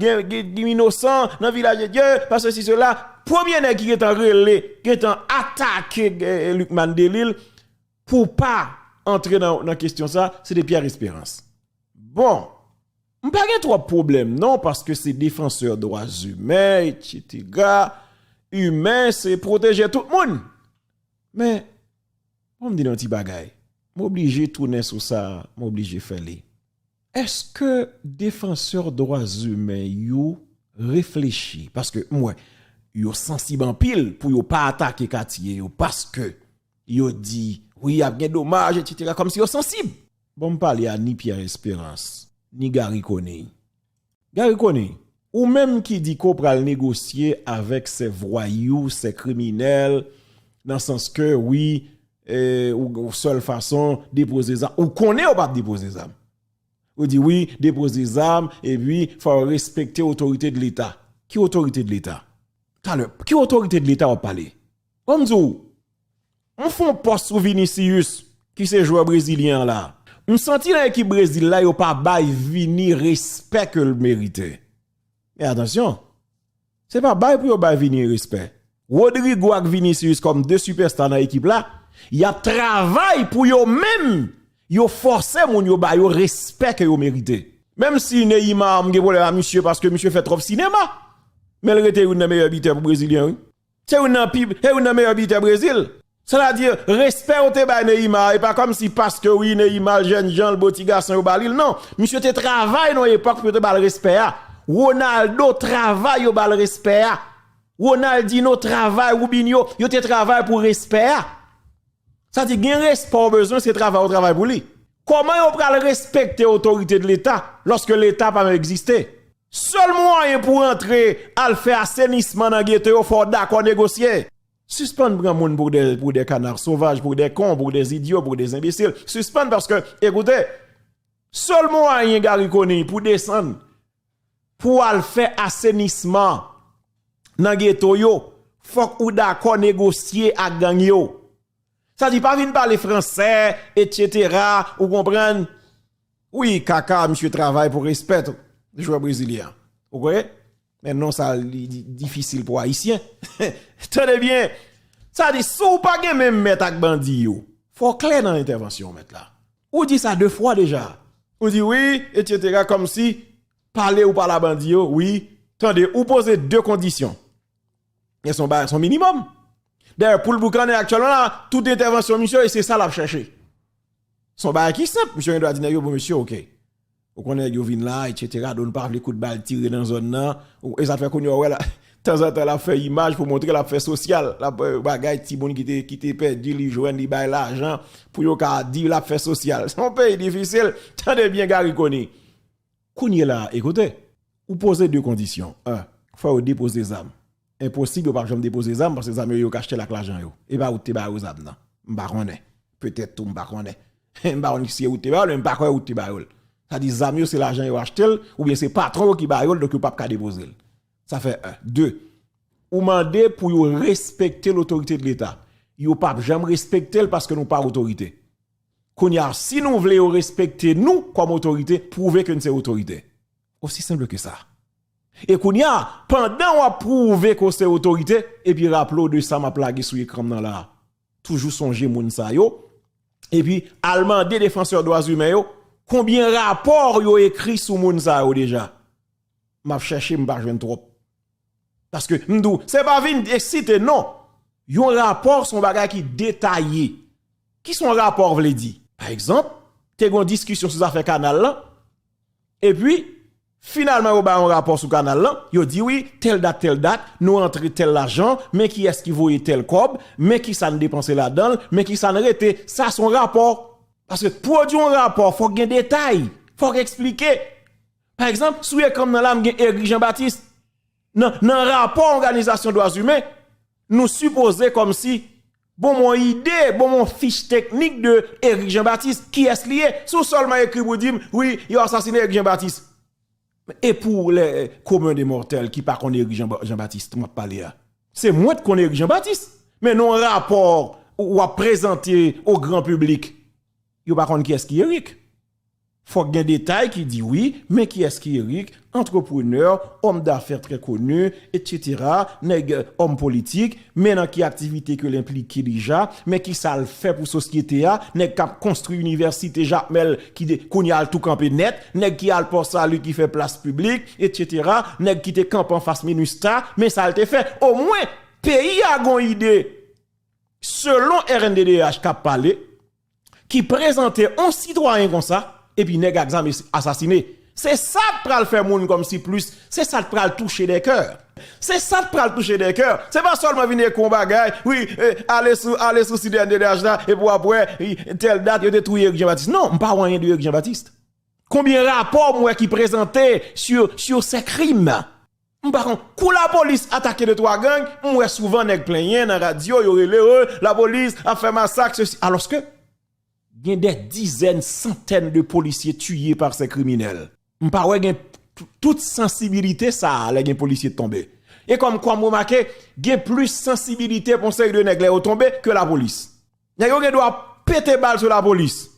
Gen innocent dans village de Dieu, parce que si cela, premier nèg qui est en relais, qui est en attaqué Luc Mandelil pour pas entrer dans question ça, c'est des Pierre Espérance. Bon, m'pa gen trop problème non parce que c'est défenseur des droits humains, etc. Humain, c'est protéger tout le monde. Mais on me dit un petit bagay. M'obligé tourner sur ça, m'obligé faire les. Est-ce que défenseur droits humains yo réfléchit parce que moi yo sensible en pile pour yo pas attaquer quartier yo parce que yo dit oui y a bien dommage etc. comme si yo sensible. Bon me parler à ni Pierre Espérance ni Gary Coney. Gary Coney ou même qui dit qu'on pral négocier avec ces voyous, ces criminels dans le sens que oui ou seule façon déposer ça ou connaît ou pas déposer ça. Ou dit oui, déposer des armes et puis faut respecter l'autorité de l'État. Qui autorité de l'État? Qui autorité de l'État on parler? On dit on fait un poste sur Vinicius qui c'est joueur brésilien là. On senti dans l'équipe Brésil là yo pas bail Vini respect que le méritait. Mais attention, c'est pas bail pour yo bail Vini respect. Rodrigo et Vinicius comme deux superstars dans l'équipe là, y a travail pour yo même. Yo forcé moun yo ba yo respect que yo mérité. Même si Neymar m'ge problème à monsieur parce que monsieur fait trop cinéma. Mais il était une meilleur buteur pour brésilien oui. C'est une meilleur buteur Brésil. C'est-à-dire respect au te ba Neymar et pas comme si parce que oui Neymar jeune Jean le petit garçon yo balil non, monsieur te travail dans époque pour te ba le respect. Ronaldo travail yo ba le respect. Ronaldinho travail Rubinho yo te travail pour respect. Ça dit gen respect besoin c'est travail au travail pour lui. Comment on peut respecter l'autorité de l'État lorsque l'État pas exister? Seul moyen pour entrer à faire assainissement dans ghetto il faut d'accord négocier. Suspendre grand monde pour des canards sauvages, pour des cons, pour des idiots, pour des imbéciles. Suspendre parce que écoutez, seul moyen Gary Coney pour descendre pour aller faire assainissement dans ghetto yo, faut ou d'accord négocier avec gang yo. Ça dit pas venir parler français, etc. Ou comprendre? Oui, Kaka, monsieur travaille pour respect les joueurs brésiliens. Vous voyez? Mais non, ça difficile pour haïtien. Tenez bien. Ça dit, si vous pas même mettre avec bandi yo, faut clair dans l'intervention mettre là. Ou dit ça 2 fois déjà. Ou dit oui, etc. comme si parler ou pas la bandi yo, oui. Attendez, ou poser 2 conditions. Et son minimum. D'ailleurs, pour le boucan actuellement là, toute intervention monsieur, et c'est ça l'a cherché. Son bail qui simple, monsieur doit dire yo bon monsieur, OK. Ou connaît yo vinn là, etc. Donne pas les coups de balle tirés dans zone là, et ça fait qu'on ouais là, temps en temps la fait image pour montrer la fait social, la bagaille ti bon qui te perdu, li joindre li bail l'argent pour yo ka dire la fait social. C'est un pays difficile, tendez bien Gary Coney. Kounye là, écoutez, ou poser 2 conditions. 1, faut déposer des armes. Impossible pas jamais déposer des armes parce que les armes yo caché l'argent yo. Et pas ou te ba aux armes non. M'pa connaît. Peut-être tout m'pa connaît. M'pa on si ou te ba, m'pa quoi ou te ba. Ça dit les armes c'est l'argent yo acheté ou bien c'est patron qui ba donc yo pas ka déposer. Ça fait 1. 2. Ou mandé pour yo respecter l'autorité de l'État. Yo pas jamais respecter parce que nous pas autorité. Kounya si nous voulons respecter nous comme autorité, prouver que nous sommes autorité. Aussi simple que ça. Et kounya, pendant on prouver que c'est autorité, et puis rappelons de ça m'a plagué sur l'écran dans là. Toujours songer moun sa yo. Et puis, allemand des défenseurs des droits humains yo, combien rapports yo écrit sur moun sa yo déjà? M'a cherché m'pa joindre trop. Parce que m'dou, c'est pas vinn excité non. Yon rapport son bagay qui détaillé. Qui son rapport vle dit? Par exemple, te gon discussion sur affaire canal là. Et puis finalement on ba un rapport sur canal là, yo dit oui, telle date, nous entre tel l'argent, mais qui est-ce qui voyait tel cob, mais qui ça ne dépensé là-dedans, mais qui ça ne rete, ça son rapport. Parce que pour produire un rapport, faut gen détail, faut expliquer. Par exemple, souye comme dans l'âme gen Éric Jean-Baptiste, dans rapport organisation droits humains, nous supposer comme si bon mon idée, bon mon fiche technique de Éric Jean-Baptiste qui est lié, sous seulement écrit pour dire oui, il a assassiné Éric Jean-Baptiste. Et pour les communs des mortels qui par contre Éric Jean-Baptiste, moi parler là. C'est moi qui connais Éric Jean-Baptiste, mais non rapport ou à présenter au grand public. Yo par contre qui est-ce qui Éric? Faut qu'il y ait un détail qui dit oui, mais qui est-ce qui Éric? Entrepreneur, homme d'affaires très connu, etc. Nèg homme politique, mais dans qui activité que l'implique déjà, mais qui ça le fait pour société a, nèg qui construit université Jacques Mel qui kounya al tout campé net, nèg qui a le poste à lui qui fait place publique, etc. Nèg qui te camp en face Minusta, mais ça le te fait. Au moins pays a gon idée selon RNDDH qui a parlé qui présentait un citoyen comme ça et puis nèg examen assassiné. C'est ça qui pral faire moun comme si plus, c'est ça qui pral toucher des cœurs. C'est ça qui pral toucher des cœurs. C'est pas seulement venir con bagay, oui, aller sous CDNDH là et pour après telle date yo détruire Éric Jean-Baptiste. Non, pas rien de Éric Jean-Baptiste. Combien de rapports moi qui présentait sur ces crimes? Par contre, quand la police attaque de trois gangs, moi souvent nèg plein dans radio, yo relé la police a fait massacre ceci alors que il y a des dizaines, centaines de policiers tués par ces criminels. M'pa ouais gen toute sensibilité ça les policiers tomber. Et comme quoi moi marqué, gen plus sensibilité pour ces de nèg les tomber que la police. Nèg yo doit péter balle sur la police.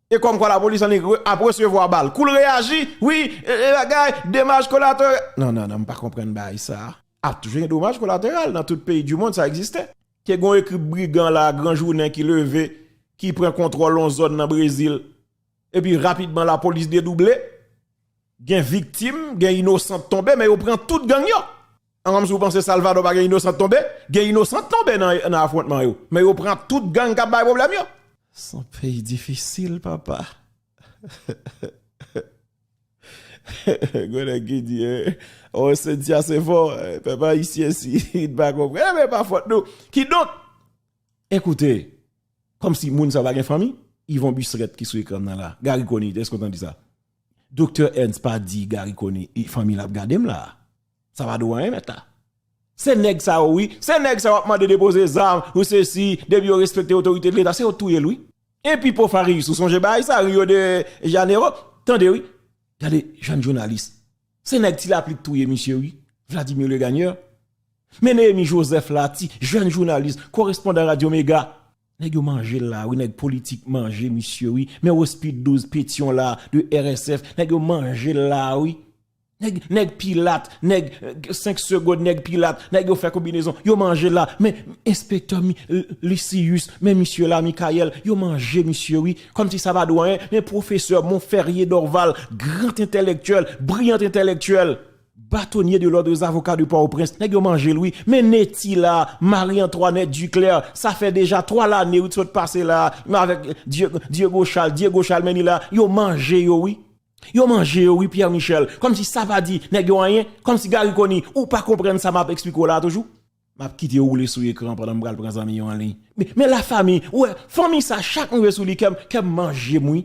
Et comme quoi la police après recevoir balle. Cool réagit, oui, bagay, dommage collatéral. Non, m'pa comprendre bail ça. Ah, toujours un dommage collatéral dans tout pays du monde ça existait. Qui gon écrit brigand là, grand journée qui levé qui prend contrôle en zone dans Brésil et puis rapidement la police dédoublée gen victime gen innocent tombé mais on prend toute gang yo en vous pensez Salvador pas gen innocent tombé gen innocent tombé dans affrontement yo mais on prend toute gang qui ba problème yo son pays difficile papa Gona qui dit on se dit assez fort papa ici il pas comprendre mais pas faute nous qui donc écoutez comme si moun sa va gen famille, Yvon Busseret qui sou écran là. Gary Koni, est-ce qu'on entend ça? Docteur Ernst pas dit Gary Koni, famille la gardem là. Ça va doit hein mettre là. C'est nèg ça oui, c'est nèg ça va demander déposer armes ou ceci, depuis respecter autorité de l'état, c'est tout lui. Et puis pour Farid sous songe bail ça Rio de Janeiro, attendez oui. Regardez jeune journaliste. C'est nèg qui l'applique tout monsieur oui, Vladimir le gagneur. Mais Némi Joseph Lati, jeune journaliste, correspondant Radio Méga. Nèg yo manger là, oui nèg politique manger monsieur oui, mais au speed 12 pétion là de RSF, nèg yo manger là oui. Nèg Pilate, nèg 5 secondes nèg Pilate, nèg yo fait combinaison, yo manger là, mais inspecteur Lucius, mais monsieur là Michael, yo manger monsieur oui, comme si ça va doyen, mais professeur Montferrier d'Orval, grand intellectuel, brillant intellectuel. Bâtonnier de l'ordre des avocats du Port-au-Prince, nèg yo manger lui, mais Neti là, Marie-Antoinette Duclerc, ça fait déjà 3 années où tu passé là, avec Diego Charles meni là, yo manger yo oui. Yo manger yo oui Pierre Michel, comme si ça va dire nèg yo rien, comme si Gary Koni ou pas comprendre ça m'a expliqué là toujours. M'a quitté rouler sur écran pendant m'bral prendre amis en ligne. Mais la famille, ouais, famille ça chaque nouveau sous li qu'aime manger moi.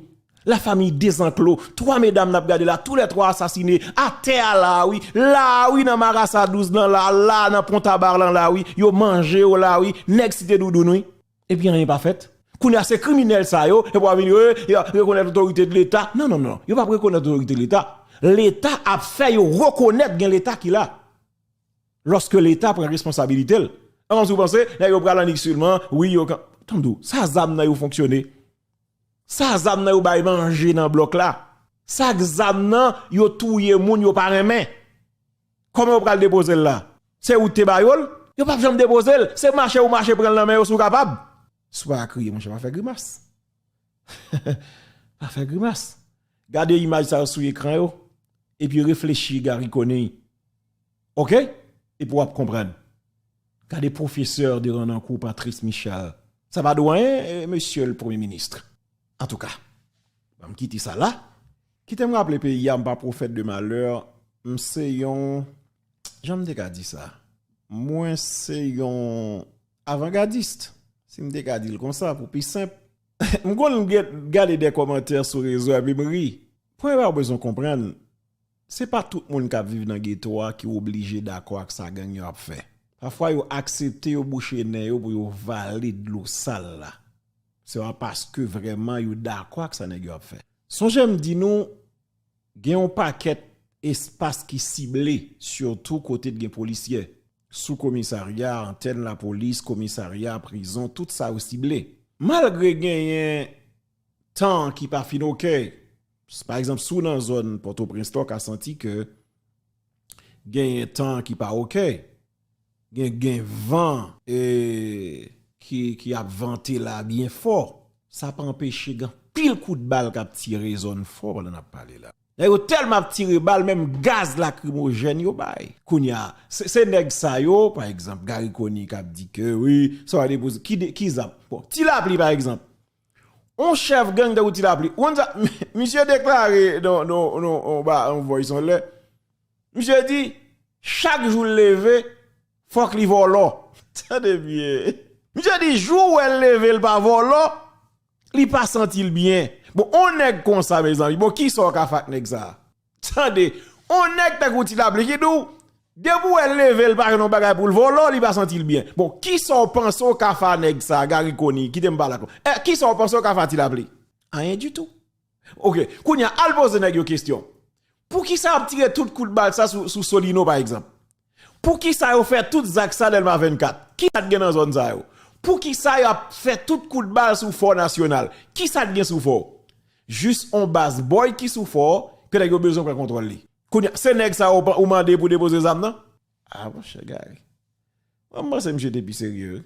La famille des enclos, 3 mesdames n'a regardé là, tous les 3 assassinés, à terre là, oui, dans Marassa 12, là, dans Pontabar là, oui, yo mangé, là, oui, nèg cité doudoun, oui. Et puis rien pas fait. Kounya c'est criminel ça, yo, et pour venir, yo, reconnaître l'autorité de l'État. Non, yo pas reconnaître l'autorité de l'État. L'État a fait yo reconnaître gen l'État qu'il a. Lorsque l'État prend responsabilité. Alors, vous pensez, yo pral en seulement, oui, yo, tandou, ça zam na yo fonctionner. Ça zam nan yo bay manger dans bloc là. Ça zam nan yo touye moun yo pa remen. Comment on pral déposer là? C'est ou te bayol? Yo pas jamais déposer, c'est marcher ou marcher prendre la main yo sou capable. Soit crier mon cher, pas faire grimace. Pas faire grimace. Gardez image ça sur écran yo et puis réfléchis Gary Koni. OK? Et pour comprendre. Gardez professeur de Renancourt Patrice Michel. Ça va doyen monsieur le premier ministre. En tout cas, Je quitte ça là. Qui t'aime rappeler pays, je pas prophète de malheur. C'est yon. J'aime déjà dit ça. Moi, c'est yon avant-gardiste. Si je me dit comme ça, pour plus simple. Je regarde des commentaires sur les réseaux et je ris. Pour avoir besoin de comprendre, c'est pas tout le monde qui vit dans le ghetto qui est obligé d'accord avec ça gang a fait. Parfois, ils acceptent de boucher nez pour valer de l'eau sale là. C'est parce que vraiment ils d'accord avec ça nèg a fait. Son j'aime dit nous gen un paquet espace qui ciblé surtout côté de policiers, sous commissariat, antenne la police, commissariat, prison, tout ça au ciblé. Malgré gen temps qui pas fin OK. Par exemple, sous dans zone Port-au-Prince a senti que gen temps qui pas OK. Gen vent et qui a vanté là bien fort. Ça pas empêcher gan pile coup de balle qui a tiré zone fort pendant n'a parlé là. Yo tellement tiré balle même gaz lacrymogène yo bay. Kounya c'est nèg ça yo par exemple Gary Koni qui a dit que oui, ça va déposer qui zap. Bon, Tilapli par exemple. On chef gang de Tilapli. Monsieur déclaré on voit ils sont là. Monsieur dit chaque jour levé faut qu'il vole. Attendez bien. Monsieur dit jour où elle levé le pas vole, il pas senti bien. Bon, on est comme ça mes amis. Bon, qui sort ka fak nèg ça? Attendez, on est ta gouti la qui dou. Debout elle levé le pas non bagay pour le vole, il pas senti bien. Bon, qui sort pense au ka fa nèg ça, Gary Koni, qui t'aime pas là. Qui sort pense au ka fa ti la pli? Rien du tout. OK, kounya al pose nèg yo question. Pour qui ça a tiré tout coup de balle ça sous Solino par exemple? Pour qui ça a fait tout zak ça Delma 24? Qui a gen dans zone ça yo? Pour qui ça a fait tout coup de balle sous Fort National? Qui ça gen sous Fort? Juste on base boy qui sous Fort que nèg yo besoin pour contrôler. C'est nèg ça ou mandé pour déposer zam non? Ah bon cher gars. Moi c'est monsieur depuis sérieux.